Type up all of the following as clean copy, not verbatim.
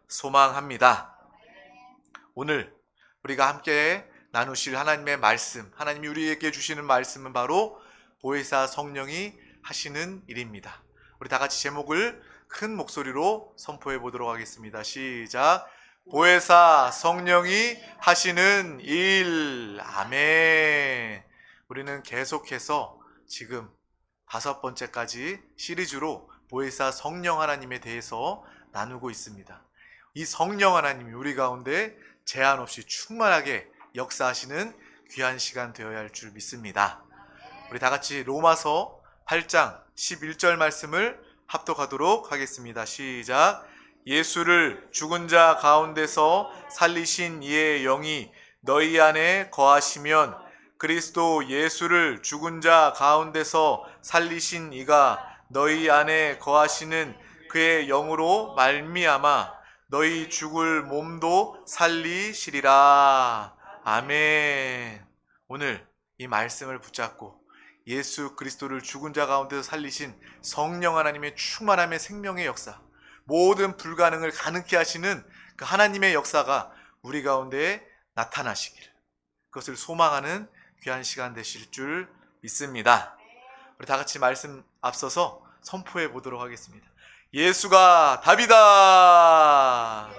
소망합니다. 오늘 우리가 함께 나누실 하나님의 말씀, 하나님이 우리에게 주시는 말씀은 바로 보혜사 성령이 하시는 일입니다. 우리 다 같이 제목을 큰 목소리로 선포해 보도록 하겠습니다. 시작. 보혜사 성령이 하시는 일. 아멘. 우리는 계속해서 지금 5번째까지 시리즈로 보혜사 성령 하나님에 대해서 나누고 있습니다. 이 성령 하나님이 우리 가운데 제한 없이 충만하게 역사하시는 귀한 시간 되어야 할 줄 믿습니다. 우리 다 같이 로마서 8장 11절 말씀을 합독하도록 하겠습니다. 시작. 예수를 죽은 자 가운데서 살리신 이의 영이 너희 안에 거하시면 그리스도 예수를 죽은 자 가운데서 살리신 이가 너희 안에 거하시는 그의 영으로 말미암아 너희 죽을 몸도 살리시리라. 아멘. 오늘 이 말씀을 붙잡고 예수 그리스도를 죽은 자 가운데서 살리신 성령 하나님의 충만함의 생명의 역사, 모든 불가능을 가능케 하시는 그 하나님의 역사가 우리 가운데 나타나시기를, 그것을 소망하는 귀한 시간 되실 줄 믿습니다. 우리 다 같이 말씀 앞서서 선포해 보도록 하겠습니다. 예수가 답이다.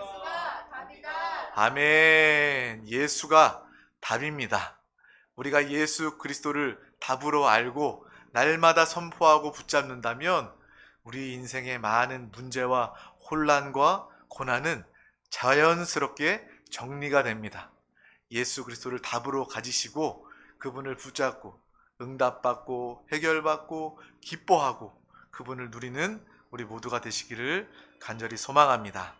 아멘. 예수가 답입니다. 우리가 예수 그리스도를 답으로 알고 날마다 선포하고 붙잡는다면 우리 인생의 많은 문제와 혼란과 고난은 자연스럽게 정리가 됩니다. 예수 그리스도를 답으로 가지시고 그분을 붙잡고 응답받고 해결받고 기뻐하고 그분을 누리는 우리 모두가 되시기를 간절히 소망합니다.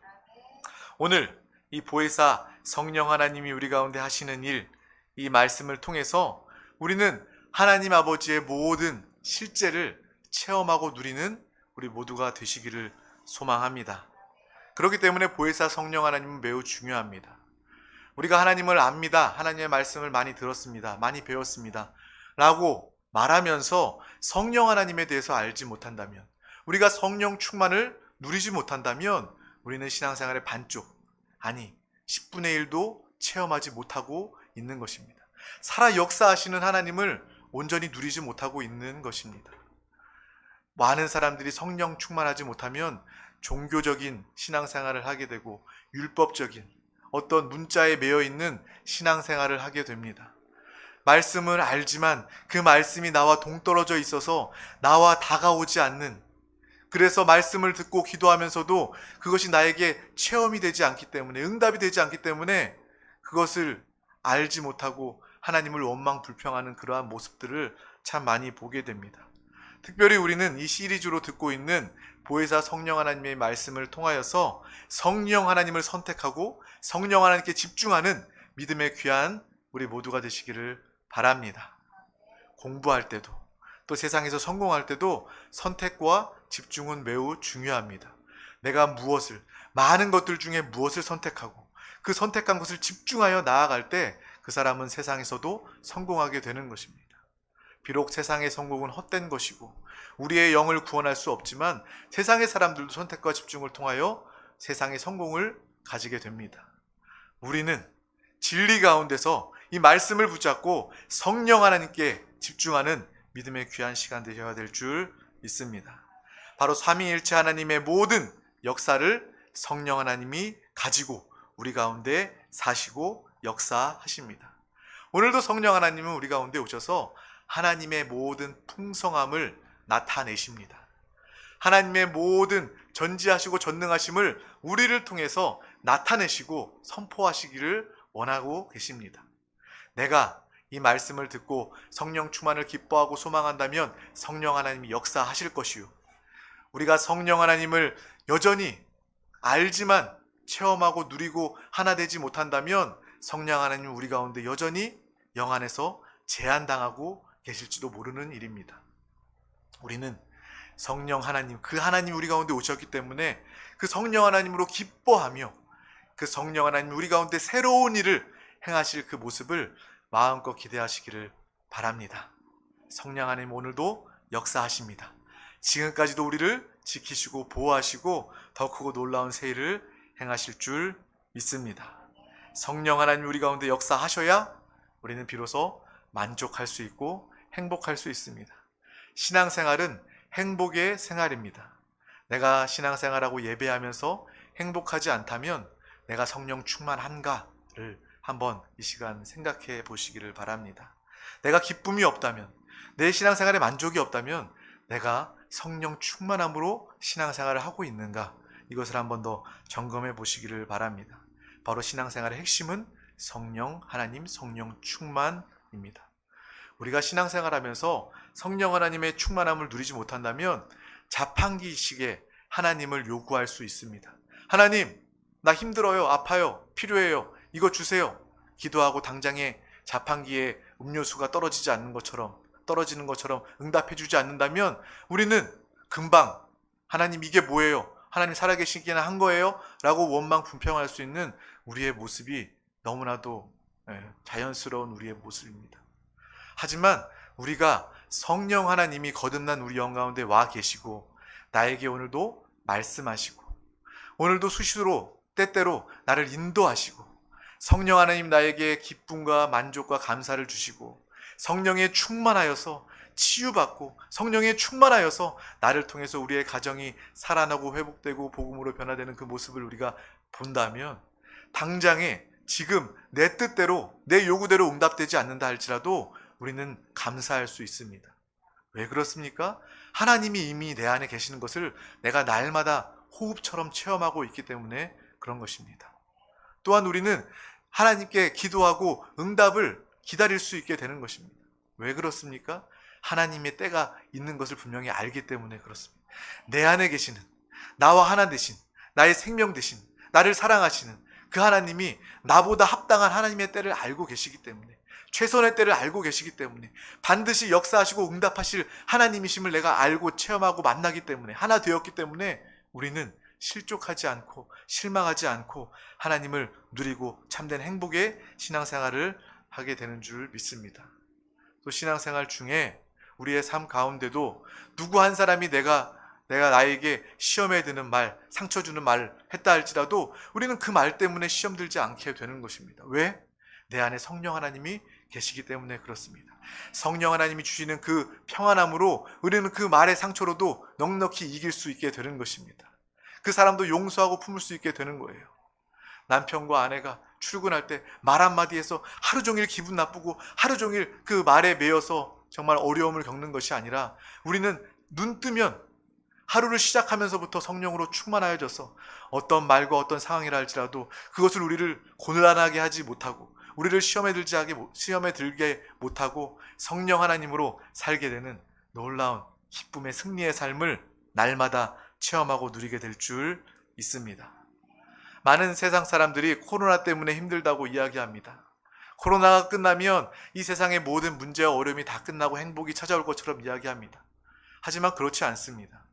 오늘 이 보혜사 성령 하나님이 우리 가운데 하시는 일, 이 말씀을 통해서 우리는 하나님 아버지의 모든 실제를 체험하고 누리는 우리 모두가 되시기를 소망합니다. 그렇기 때문에 보혜사 성령 하나님은 매우 중요합니다. 우리가 하나님을 압니다. 하나님의 말씀을 많이 들었습니다. 많이 배웠습니다. 라고 말하면서 성령 하나님에 대해서 알지 못한다면, 우리가 성령 충만을 누리지 못한다면 우리는 신앙생활의 반쪽, 아니 10분의 1도 체험하지 못하고 있는 것입니다. 살아 역사하시는 하나님을 온전히 누리지 못하고 있는 것입니다. 많은 사람들이 성령 충만하지 못하면 종교적인 신앙생활을 하게 되고 율법적인 어떤 문자에 매여 있는 신앙생활을 하게 됩니다. 말씀을 알지만 그 말씀이 나와 동떨어져 있어서 나와 다가오지 않는, 그래서 말씀을 듣고 기도하면서도 그것이 나에게 체험이 되지 않기 때문에, 응답이 되지 않기 때문에 그것을 알지 못하고 하나님을 원망 불평하는 그러한 모습들을 참 많이 보게 됩니다. 특별히 우리는 이 시리즈로 듣고 있는 보혜사 성령 하나님의 말씀을 통하여서 성령 하나님을 선택하고 성령 하나님께 집중하는 믿음의 귀한 우리 모두가 되시기를 바랍니다. 공부할 때도 또 세상에서 성공할 때도 선택과 집중은 매우 중요합니다. 내가 무엇을, 많은 것들 중에 무엇을 선택하고 그 선택한 것을 집중하여 나아갈 때 그 사람은 세상에서도 성공하게 되는 것입니다. 비록 세상의 성공은 헛된 것이고 우리의 영을 구원할 수 없지만 세상의 사람들도 선택과 집중을 통하여 세상의 성공을 가지게 됩니다. 우리는 진리 가운데서 이 말씀을 붙잡고 성령 하나님께 집중하는 믿음의 귀한 시간 되셔야 될 줄 믿습니다. 바로 삼위일체 하나님의 모든 역사를 성령 하나님이 가지고 우리 가운데 사시고 역사하십니다. 오늘도 성령 하나님은 우리 가운데 오셔서 하나님의 모든 풍성함을 나타내십니다. 하나님의 모든 전지하시고 전능하심을 우리를 통해서 나타내시고 선포하시기를 원하고 계십니다. 내가 이 말씀을 듣고 성령 충만을 기뻐하고 소망한다면 성령 하나님이 역사하실 것이요, 우리가 성령 하나님을 여전히 알지만 체험하고 누리고 하나 되지 못한다면 성령 하나님은 우리 가운데 여전히 영 안에서 제한당하고 계실지도 모르는 일입니다. 우리는 성령 하나님, 그 하나님이 우리 가운데 오셨기 때문에 그 성령 하나님으로 기뻐하며 그 성령 하나님이 우리 가운데 새로운 일을 행하실 그 모습을 마음껏 기대하시기를 바랍니다. 성령 하나님 오늘도 역사하십니다. 지금까지도 우리를 지키시고 보호하시고 더 크고 놀라운 새 일을 행하실 줄 믿습니다. 성령 하나님 우리 가운데 역사하셔야 우리는 비로소 만족할 수 있고 행복할 수 있습니다. 신앙생활은 행복의 생활입니다. 내가 신앙생활하고 예배하면서 행복하지 않다면 내가 성령 충만한가를 한번 이 시간 생각해 보시기를 바랍니다. 내가 기쁨이 없다면, 내 신앙생활에 만족이 없다면 내가 성령 충만함으로 신앙생활을 하고 있는가, 이것을 한번 더 점검해 보시기를 바랍니다. 바로 신앙생활의 핵심은 성령 하나님, 성령 충만입니다. 우리가 신앙생활하면서 성령 하나님의 충만함을 누리지 못한다면 자판기식의 하나님을 요구할 수 있습니다. 하나님, 나 힘들어요, 아파요, 필요해요, 이거 주세요. 기도하고 당장에 자판기에 음료수가 떨어지는 것처럼 응답해 주지 않는다면 우리는 금방 하나님 이게 뭐예요? 하나님 살아계시기나 한 거예요? 라고 원망 불평할 수 있는 우리의 모습이 너무나도 자연스러운 우리의 모습입니다. 하지만 우리가 성령 하나님이 거듭난 우리 영 가운데 와 계시고 나에게 오늘도 말씀하시고 오늘도 수시로 때때로 나를 인도하시고 성령 하나님 나에게 기쁨과 만족과 감사를 주시고 성령에 충만하여서 치유받고 성령에 충만하여서 나를 통해서 우리의 가정이 살아나고 회복되고 복음으로 변화되는 그 모습을 우리가 본다면 당장에 지금 내 뜻대로 내 요구대로 응답되지 않는다 할지라도 우리는 감사할 수 있습니다. 왜 그렇습니까? 하나님이 이미 내 안에 계시는 것을 내가 날마다 호흡처럼 체험하고 있기 때문에 그런 것입니다. 또한 우리는 하나님께 기도하고 응답을 기다릴 수 있게 되는 것입니다. 왜 그렇습니까? 하나님의 때가 있는 것을 분명히 알기 때문에 그렇습니다. 내 안에 계시는 나와 하나 되신 나의 생명 되신 나를 사랑하시는 그 하나님이 나보다 합당한 하나님의 때를 알고 계시기 때문에 최선의 때를 알고 계시기 때문에 반드시 역사하시고 응답하실 하나님이심을 내가 알고 체험하고 만나기 때문에 하나 되었기 때문에 우리는 실족하지 않고 실망하지 않고 하나님을 누리고 참된 행복의 신앙생활을 하게 되는 줄 믿습니다. 또 신앙생활 중에 우리의 삶 가운데도 누구 한 사람이 내가 나에게 시험에 드는 말, 상처 주는 말 했다 할지라도 우리는 그 말 때문에 시험 들지 않게 되는 것입니다. 왜? 내 안에 성령 하나님이 계시기 때문에 그렇습니다. 성령 하나님이 주시는 그 평안함으로 우리는 그 말의 상처로도 넉넉히 이길 수 있게 되는 것입니다. 그 사람도 용서하고 품을 수 있게 되는 거예요. 남편과 아내가 출근할 때 말 한마디에서 하루 종일 기분 나쁘고 하루 종일 그 말에 매여서 정말 어려움을 겪는 것이 아니라 우리는 눈 뜨면 하루를 시작하면서부터 성령으로 충만하여져서 어떤 말과 어떤 상황이라 할지라도 그것을 우리를 곤란하게 하지 못하고 우리를 시험에 들게 못하고 성령 하나님으로 살게 되는 놀라운 기쁨의 승리의 삶을 날마다 체험하고 누리게 될 줄 믿습니다. 많은 세상 사람들이 코로나 때문에 힘들다고 이야기합니다. 코로나가 끝나면 이 세상의 모든 문제와 어려움이 다 끝나고 행복이 찾아올 것처럼 이야기합니다. 하지만 그렇지 않습니다.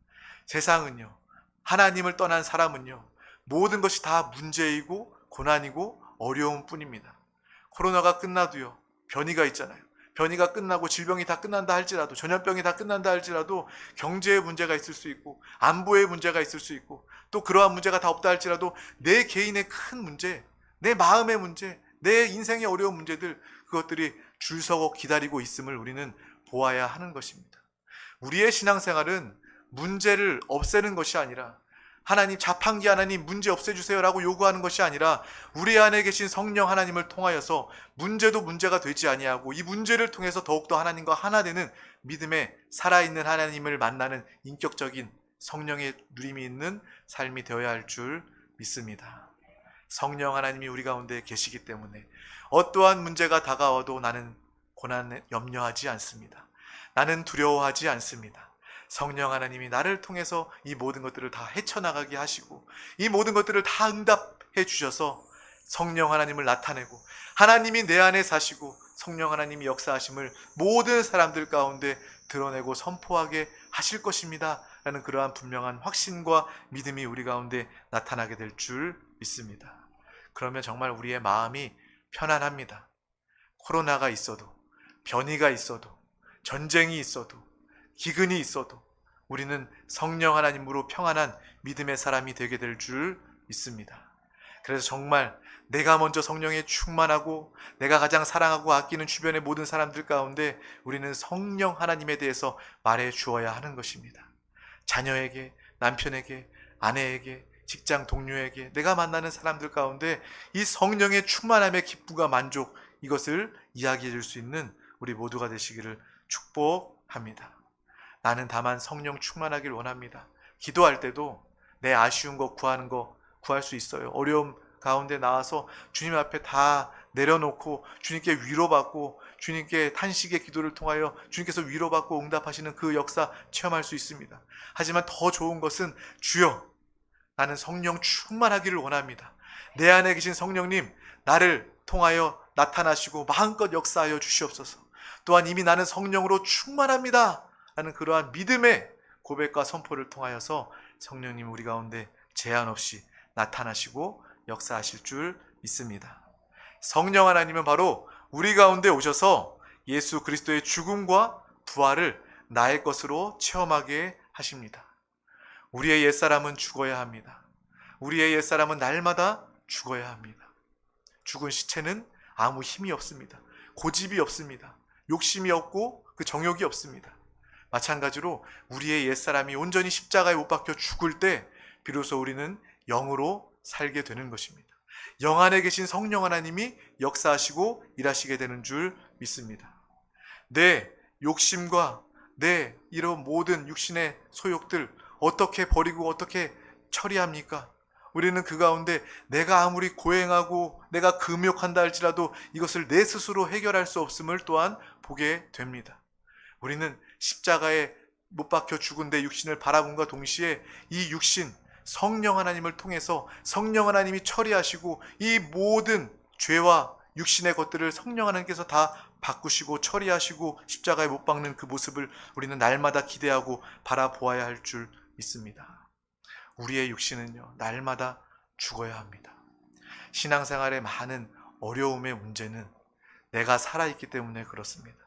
세상은요, 하나님을 떠난 사람은요, 모든 것이 다 문제이고 고난이고 어려움 뿐입니다. 코로나가 끝나도요, 변이가 있잖아요. 변이가 끝나고 질병이 다 끝난다 할지라도, 전염병이 다 끝난다 할지라도 경제의 문제가 있을 수 있고 안보의 문제가 있을 수 있고 또 그러한 문제가 다 없다 할지라도 내 개인의 큰 문제, 내 마음의 문제, 내 인생의 어려운 문제들, 그것들이 줄 서고 기다리고 있음을 우리는 보아야 하는 것입니다. 우리의 신앙생활은 문제를 없애는 것이 아니라 하나님 자판기 하나님 문제 없애주세요 라고 요구하는 것이 아니라 우리 안에 계신 성령 하나님을 통하여서 문제도 문제가 되지 아니하고 이 문제를 통해서 더욱더 하나님과 하나 되는 믿음의 살아있는 하나님을 만나는 인격적인 성령의 누림이 있는 삶이 되어야 할 줄 믿습니다. 성령 하나님이 우리 가운데 계시기 때문에 어떠한 문제가 다가와도 나는 고난에 염려하지 않습니다. 나는 두려워하지 않습니다. 성령 하나님이 나를 통해서 이 모든 것들을 다 헤쳐나가게 하시고 이 모든 것들을 다 응답해 주셔서 성령 하나님을 나타내고 하나님이 내 안에 사시고 성령 하나님이 역사하심을 모든 사람들 가운데 드러내고 선포하게 하실 것입니다 라는 그러한 분명한 확신과 믿음이 우리 가운데 나타나게 될 줄 믿습니다. 그러면 정말 우리의 마음이 편안합니다. 코로나가 있어도 변이가 있어도 전쟁이 있어도 기근이 있어도 우리는 성령 하나님으로 평안한 믿음의 사람이 되게 될 줄 믿습니다. 그래서 정말 내가 먼저 성령에 충만하고 내가 가장 사랑하고 아끼는 주변의 모든 사람들 가운데 우리는 성령 하나님에 대해서 말해 주어야 하는 것입니다. 자녀에게, 남편에게, 아내에게, 직장 동료에게, 내가 만나는 사람들 가운데 이 성령의 충만함의 기쁨과 만족, 이것을 이야기해 줄 수 있는 우리 모두가 되시기를 축복합니다. 나는 다만 성령 충만하길 원합니다. 기도할 때도 내 아쉬운 거 구하는 거 구할 수 있어요. 어려움 가운데 나와서 주님 앞에 다 내려놓고 주님께 위로받고 주님께 탄식의 기도를 통하여 주님께서 위로받고 응답하시는 그 역사 체험할 수 있습니다. 하지만 더 좋은 것은 주여, 나는 성령 충만하기를 원합니다. 내 안에 계신 성령님, 나를 통하여 나타나시고 마음껏 역사하여 주시옵소서. 또한 이미 나는 성령으로 충만합니다 라는 그러한 믿음의 고백과 선포를 통하여서 성령님 우리 가운데 제한 없이 나타나시고 역사하실 줄 믿습니다. 성령 하나님은 바로 우리 가운데 오셔서 예수 그리스도의 죽음과 부활을 나의 것으로 체험하게 하십니다. 우리의 옛사람은 죽어야 합니다. 우리의 옛사람은 날마다 죽어야 합니다. 죽은 시체는 아무 힘이 없습니다. 고집이 없습니다. 욕심이 없고 그 정욕이 없습니다. 마찬가지로 우리의 옛사람이 온전히 십자가에 못 박혀 죽을 때 비로소 우리는 영으로 살게 되는 것입니다. 영 안에 계신 성령 하나님이 역사하시고 일하시게 되는 줄 믿습니다. 내 욕심과 내 이런 모든 육신의 소욕들 어떻게 버리고 어떻게 처리합니까? 우리는 그 가운데 내가 아무리 고행하고 내가 금욕한다 할지라도 이것을 내 스스로 해결할 수 없음을 또한 보게 됩니다. 우리는 십자가에 못 박혀 죽은 내 육신을 바라봄과 동시에 이 육신, 성령 하나님을 통해서 성령 하나님이 처리하시고 이 모든 죄와 육신의 것들을 성령 하나님께서 다 바꾸시고 처리하시고 십자가에 못 박는 그 모습을 우리는 날마다 기대하고 바라보아야 할 줄 믿습니다. 우리의 육신은요, 날마다 죽어야 합니다. 신앙생활의 많은 어려움의 문제는 내가 살아있기 때문에 그렇습니다.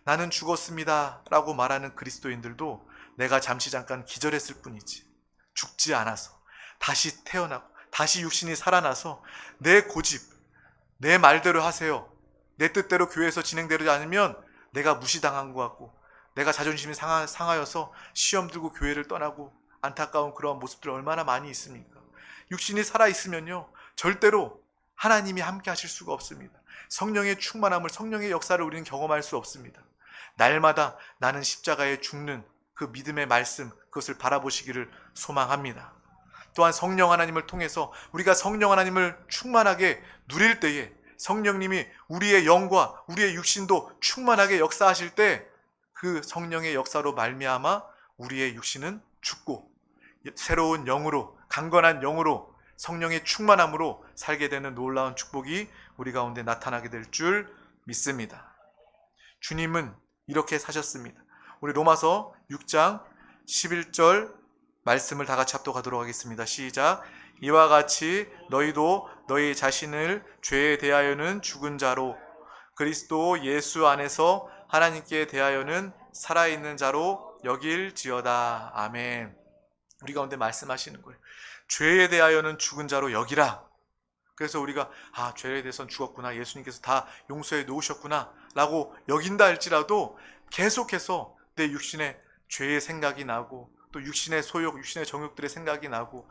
나는 죽었습니다 라고 말하는 그리스도인들도 내가 잠시 잠깐 기절했을 뿐이지 죽지 않아서 다시 태어나고 다시 육신이 살아나서 내 고집, 내 말대로 하세요, 내 뜻대로 교회에서 진행되지 않으면 내가 무시당한 것 같고 내가 자존심이 상하여서 시험 들고 교회를 떠나고 안타까운 그러한 모습들 얼마나 많이 있습니까? 육신이 살아있으면요 절대로 하나님이 함께 하실 수가 없습니다. 성령의 충만함을, 성령의 역사를 우리는 경험할 수 없습니다. 날마다 나는 십자가에 죽는 그 믿음의 말씀, 그것을 바라보시기를 소망합니다. 또한 성령 하나님을 통해서 우리가 성령 하나님을 충만하게 누릴 때에 성령님이 우리의 영과 우리의 육신도 충만하게 역사하실 때 그 성령의 역사로 말미암아 우리의 육신은 죽고 새로운 영으로, 강건한 영으로, 성령의 충만함으로 살게 되는 놀라운 축복이 우리 가운데 나타나게 될 줄 믿습니다. 주님은 이렇게 사셨습니다. 우리 로마서 6장 11절 말씀을 다 같이 합독하도록 하겠습니다. 시작. 이와 같이 너희도 너희 자신을 죄에 대하여는 죽은 자로 그리스도 예수 안에서 하나님께 대하여는 살아있는 자로 여길지어다. 아멘. 우리 가운데 말씀하시는 거예요. 죄에 대하여는 죽은 자로 여기라. 그래서 우리가 죄에 대해서는 죽었구나, 예수님께서 다 용서해 놓으셨구나 라고 여긴다 할지라도 계속해서 내 육신의 죄의 생각이 나고 또 육신의 소욕, 육신의 정욕들의 생각이 나고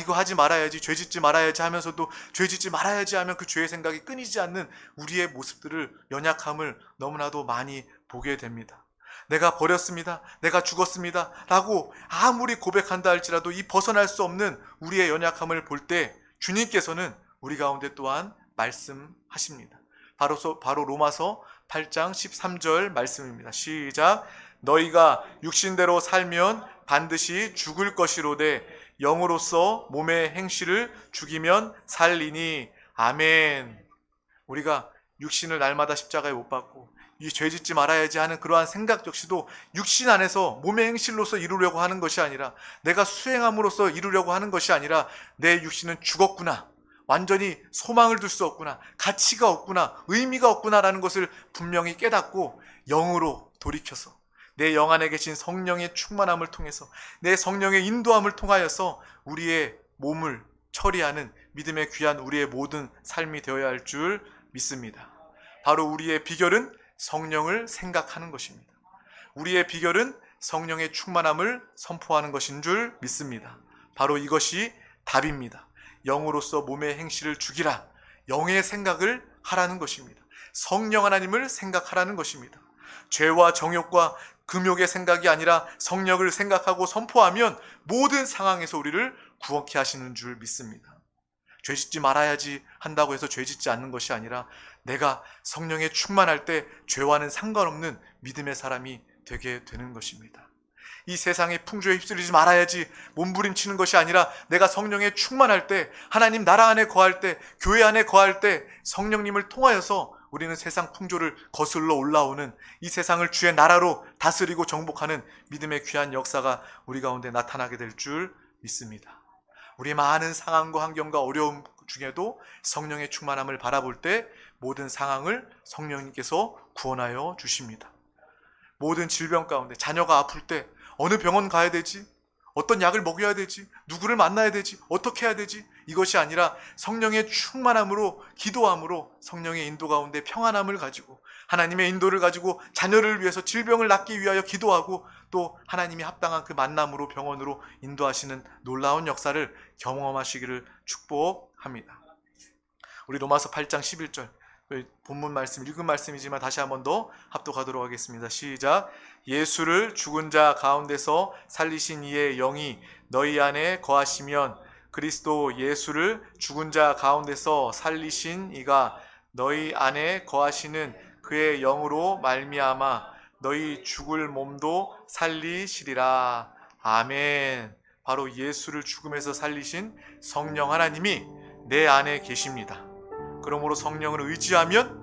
이거 하지 말아야지, 죄 짓지 말아야지 하면서도 죄 짓지 말아야지 하면 그 죄의 생각이 끊이지 않는 우리의 모습들을, 연약함을 너무나도 많이 보게 됩니다. 내가 버렸습니다, 내가 죽었습니다 라고 아무리 고백한다 할지라도 이 벗어날 수 없는 우리의 연약함을 볼 때 주님께서는 우리 가운데 또한 말씀하십니다. 바로 로마서 8장 13절 말씀입니다. 시작. 너희가 육신대로 살면 반드시 죽을 것이로되 영으로서 몸의 행실을 죽이면 살리니. 아멘. 우리가 육신을 날마다 십자가에 못 박고 이 죄 짓지 말아야지 하는 그러한 생각 역시도 육신 안에서 몸의 행실로서 이루려고 하는 것이 아니라, 내가 수행함으로써 이루려고 하는 것이 아니라 내 육신은 죽었구나, 완전히 소망을 둘 수 없구나, 가치가 없구나, 의미가 없구나라는 것을 분명히 깨닫고 영으로 돌이켜서 내 영 안에 계신 성령의 충만함을 통해서 내 성령의 인도함을 통하여서 우리의 몸을 처리하는 믿음의 귀한 우리의 모든 삶이 되어야 할 줄 믿습니다. 바로 우리의 비결은 성령을 생각하는 것입니다. 우리의 비결은 성령의 충만함을 선포하는 것인 줄 믿습니다. 바로 이것이 답입니다. 영으로서 몸의 행실을 죽이라. 영의 생각을 하라는 것입니다. 성령 하나님을 생각하라는 것입니다. 죄와 정욕과 금욕의 생각이 아니라 성령을 생각하고 선포하면 모든 상황에서 우리를 구원케 하시는 줄 믿습니다. 죄 짓지 말아야지 한다고 해서 죄 짓지 않는 것이 아니라 내가 성령에 충만할 때 죄와는 상관없는 믿음의 사람이 되게 되는 것입니다. 이 세상의 풍조에 휩쓸리지 말아야지 몸부림치는 것이 아니라 내가 성령에 충만할 때, 하나님 나라 안에 거할 때, 교회 안에 거할 때 성령님을 통하여서 우리는 세상 풍조를 거슬러 올라오는 이 세상을 주의 나라로 다스리고 정복하는 믿음의 귀한 역사가 우리 가운데 나타나게 될 줄 믿습니다. 우리 많은 상황과 환경과 어려움 중에도 성령의 충만함을 바라볼 때 모든 상황을 성령님께서 구원하여 주십니다. 모든 질병 가운데 자녀가 아플 때 어느 병원 가야 되지? 어떤 약을 먹여야 되지? 누구를 만나야 되지? 어떻게 해야 되지? 이것이 아니라 성령의 충만함으로, 기도함으로 성령의 인도 가운데 평안함을 가지고 하나님의 인도를 가지고 자녀를 위해서 질병을 낫기 위하여 기도하고 또 하나님이 합당한 그 만남으로 병원으로 인도하시는 놀라운 역사를 경험하시기를 축복합니다. 우리 로마서 8장 11절 본문 말씀, 읽은 말씀이지만 다시 한 번 더 합독하도록 하겠습니다. 시작. 예수를 죽은 자 가운데서 살리신 이의 영이 너희 안에 거하시면 그리스도 예수를 죽은 자 가운데서 살리신 이가 너희 안에 거하시는 그의 영으로 말미암아 너희 죽을 몸도 살리시리라. 아멘. 바로 예수를 죽음에서 살리신 성령 하나님이 내 안에 계십니다. 그러므로 성령을 의지하면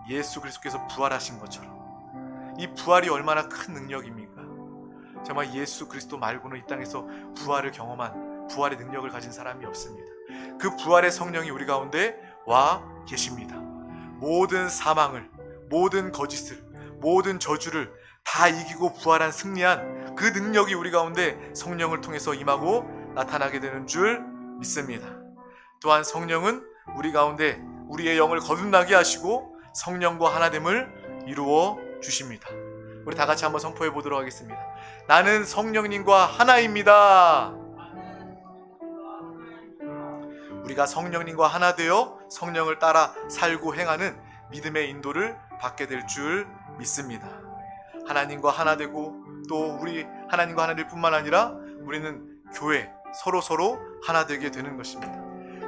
예수 그리스도께서 부활하신 것처럼 이 부활이 얼마나 큰 능력입니까? 정말 예수 그리스도 말고는 이 땅에서 부활을 경험한 부활의 능력을 가진 사람이 없습니다. 그 부활의 성령이 우리 가운데 와 계십니다. 모든 사망을, 모든 거짓을, 모든 저주를 다 이기고 부활한 승리한 그 능력이 우리 가운데 성령을 통해서 임하고 나타나게 되는 줄 믿습니다. 또한 성령은 우리 가운데 우리의 영을 거듭나게 하시고 성령과 하나됨을 이루어 주십니다. 우리 다 같이 한번 선포해 보도록 하겠습니다. 나는 성령님과 하나입니다. 우리가 성령님과 하나 되어 성령을 따라 살고 행하는 믿음의 인도를 받게 될 줄 믿습니다. 하나님과 하나 되고 또 우리 하나님과 하나 될 뿐만 아니라 우리는 교회 서로 하나 되게 되는 것입니다.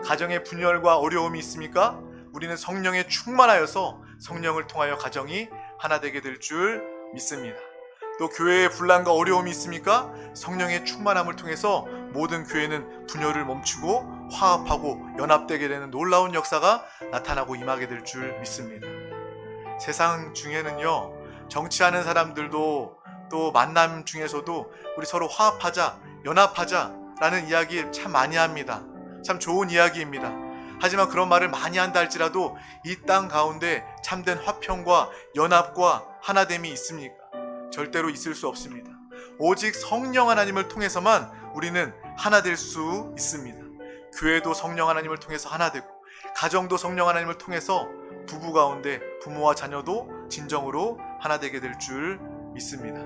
가정에 분열과 어려움이 있습니까? 우리는 성령에 충만하여서 성령을 통하여 가정이 하나 되게 될 줄 믿습니다. 또 교회에 분란과 어려움이 있습니까? 성령의 충만함을 통해서 모든 교회는 분열을 멈추고 화합하고 연합되게 되는 놀라운 역사가 나타나고 임하게 될 줄 믿습니다. 세상 중에는요, 정치하는 사람들도 또 만남 중에서도 우리 서로 화합하자, 연합하자 라는 이야기 참 많이 합니다. 참 좋은 이야기입니다. 하지만 그런 말을 많이 한다 할지라도 이 땅 가운데 참된 화평과 연합과 하나됨이 있습니까? 절대로 있을 수 없습니다. 오직 성령 하나님을 통해서만 우리는 하나 될 수 있습니다. 교회도 성령 하나님을 통해서 하나 되고 가정도 성령 하나님을 통해서 부부 가운데 부모와 자녀도 진정으로 하나 되게 될 줄 믿습니다.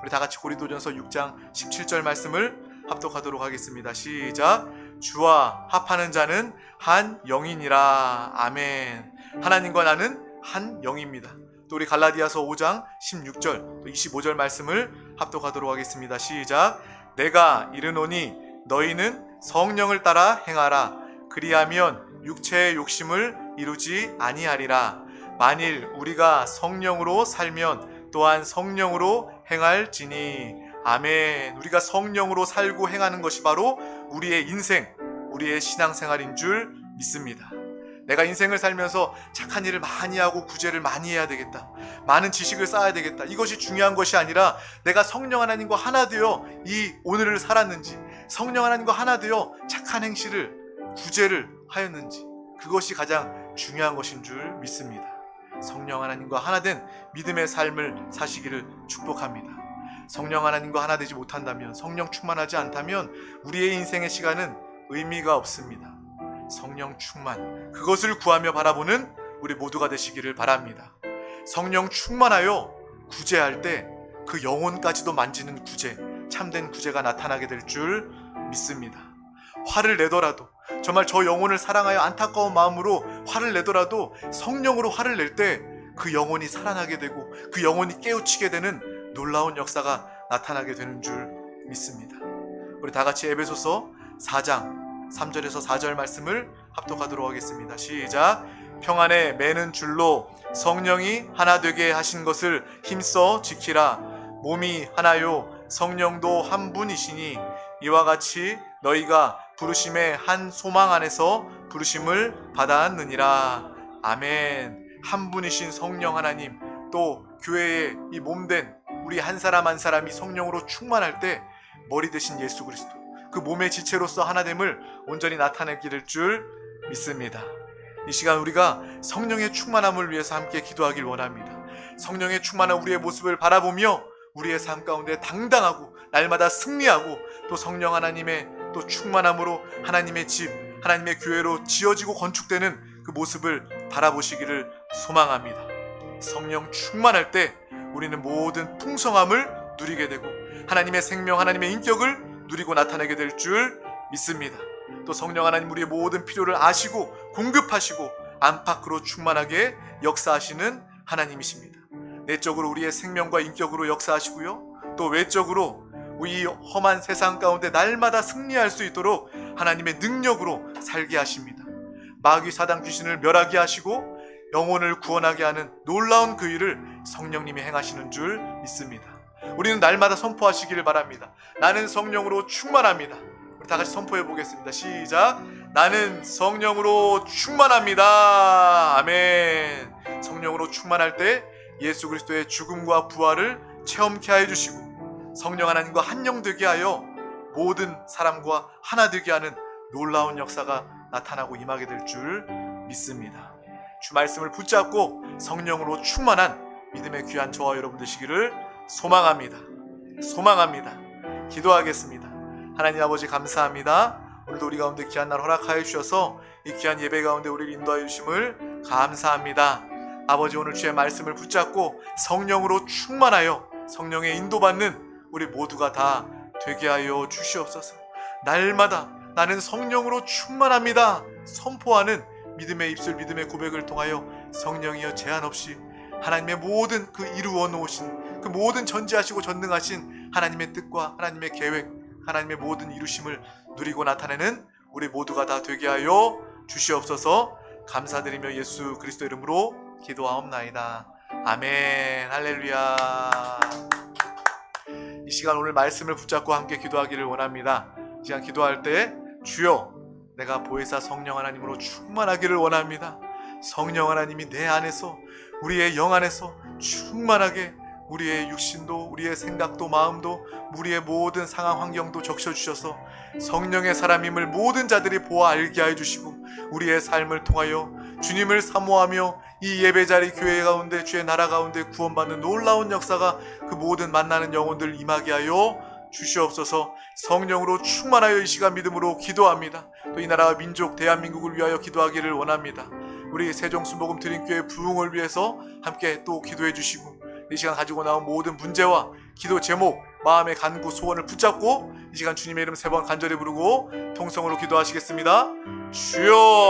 우리 다 같이 고린도전서 6장 17절 말씀을 합독하도록 하겠습니다. 시작. 주와 합하는 자는 한 영이니라. 아멘. 하나님과 나는 한 영입니다. 또 우리 갈라디아서 5장 16절 또 25절 말씀을 합독하도록 하겠습니다. 시작. 내가 이르노니 너희는 성령을 따라 행하라. 그리하면 육체의 욕심을 이루지 아니하리라. 만일 우리가 성령으로 살면 또한 성령으로 행할지니. 아멘. 우리가 성령으로 살고 행하는 것이 바로 우리의 인생, 우리의 신앙생활인 줄 믿습니다. 내가 인생을 살면서 착한 일을 많이 하고 구제를 많이 해야 되겠다, 많은 지식을 쌓아야 되겠다, 이것이 중요한 것이 아니라 내가 성령 하나님과 하나 되어 이 오늘을 살았는지, 성령 하나님과 하나 되어 착한 행실을, 구제를 하였는지, 그것이 가장 중요한 것인 줄 믿습니다. 성령 하나님과 하나 된 믿음의 삶을 사시기를 축복합니다. 성령 하나님과 하나 되지 못한다면, 성령 충만하지 않다면 우리의 인생의 시간은 의미가 없습니다. 성령 충만, 그것을 구하며 바라보는 우리 모두가 되시기를 바랍니다. 성령 충만하여 구제할 때 그 영혼까지도 만지는 구제, 참된 구제가 나타나게 될 줄 믿습니다. 화를 내더라도, 정말 저 영혼을 사랑하여 안타까운 마음으로 화를 내더라도 성령으로 화를 낼 때 그 영혼이 살아나게 되고 그 영혼이 깨우치게 되는 놀라운 역사가 나타나게 되는 줄 믿습니다. 우리 다 같이 에베소서 4장 3절에서 4절 말씀을 합독하도록 하겠습니다. 시작. 평안에 매는 줄로 성령이 하나 되게 하신 것을 힘써 지키라. 몸이 하나요 성령도 한 분이시니 이와 같이 너희가 부르심의 한 소망 안에서 부르심을 받았느니라. 아멘. 한 분이신 성령 하나님, 또 교회의 이 몸된 우리 한 사람 한 사람이 성령으로 충만할 때 머리 대신 예수 그리스도, 그 몸의 지체로서 하나됨을 온전히 나타내게 될 줄 믿습니다. 이 시간 우리가 성령의 충만함을 위해서 함께 기도하길 원합니다. 성령의 충만한 우리의 모습을 바라보며 우리의 삶 가운데 당당하고 날마다 승리하고 또 성령 하나님의 또 충만함으로 하나님의 집, 하나님의 교회로 지어지고 건축되는 그 모습을 바라보시기를 소망합니다. 성령 충만할 때 우리는 모든 풍성함을 누리게 되고 하나님의 생명, 하나님의 인격을 누리고 나타내게 될 줄 믿습니다. 또 성령 하나님 우리의 모든 필요를 아시고 공급하시고 안팎으로 충만하게 역사하시는 하나님이십니다. 내적으로 우리의 생명과 인격으로 역사하시고요, 또 외적으로 이 험한 세상 가운데 날마다 승리할 수 있도록 하나님의 능력으로 살게 하십니다. 마귀 사단 귀신을 멸하게 하시고 영혼을 구원하게 하는 놀라운 그 일을 성령님이 행하시는 줄 믿습니다. 우리는 날마다 선포하시기를 바랍니다. 나는 성령으로 충만합니다. 우리 다 같이 선포해 보겠습니다. 시작. 나는 성령으로 충만합니다. 아멘. 성령으로 충만할 때 예수 그리스도의 죽음과 부활을 체험케 하여 주시고 성령 하나님과 한영되게 하여 모든 사람과 하나 되게 하는 놀라운 역사가 나타나고 임하게 될 줄 믿습니다. 주 말씀을 붙잡고 성령으로 충만한 믿음의 귀한 저와 여러분 되시기를 소망합니다. 소망합니다. 기도하겠습니다. 하나님 아버지 감사합니다. 오늘도 우리 가운데 귀한 날 허락하여 주셔서 이 귀한 예배 가운데 우리를 인도하여 주심을 감사합니다. 아버지, 오늘 주의 말씀을 붙잡고 성령으로 충만하여 성령의 인도받는 우리 모두가 다 되게 하여 주시옵소서. 날마다 나는 성령으로 충만합니다 선포하는 믿음의 입술, 믿음의 고백을 통하여 성령이여 제한 없이 하나님의 모든 그 이루어 놓으신 그 모든 전지하시고 전능하신 하나님의 뜻과 하나님의 계획, 하나님의 모든 이루심을 누리고 나타내는 우리 모두가 다 되게 하여 주시옵소서. 감사드리며 예수 그리스도 이름으로 기도하옵나이다. 아멘. 할렐루야. 이 시간 오늘 말씀을 붙잡고 함께 기도하기를 원합니다. 이 시간 기도할 때 주여, 내가 보혜사 성령 하나님으로 충만하기를 원합니다. 성령 하나님이 내 안에서, 우리의 영 안에서 충만하게 우리의 육신도, 우리의 생각도, 마음도, 우리의 모든 상황 환경도 적셔주셔서 성령의 사람임을 모든 자들이 보아 알게 하여 주시고 우리의 삶을 통하여 주님을 사모하며 이 예배자리 교회 가운데 주의 나라 가운데 구원받는 놀라운 역사가 그 모든 만나는 영혼들 임하게 하여 주시옵소서. 성령으로 충만하여 이 시간 믿음으로 기도합니다. 또 이 나라와 민족 대한민국을 위하여 기도하기를 원합니다. 우리 세종순복음 드림교회 부흥을 위해서 함께 또 기도해 주시고 이 시간 가지고 나온 모든 문제와 기도 제목, 마음의 간구, 소원을 붙잡고 이 시간 주님의 이름 3번 간절히 부르고 통성으로 기도하시겠습니다. 주여.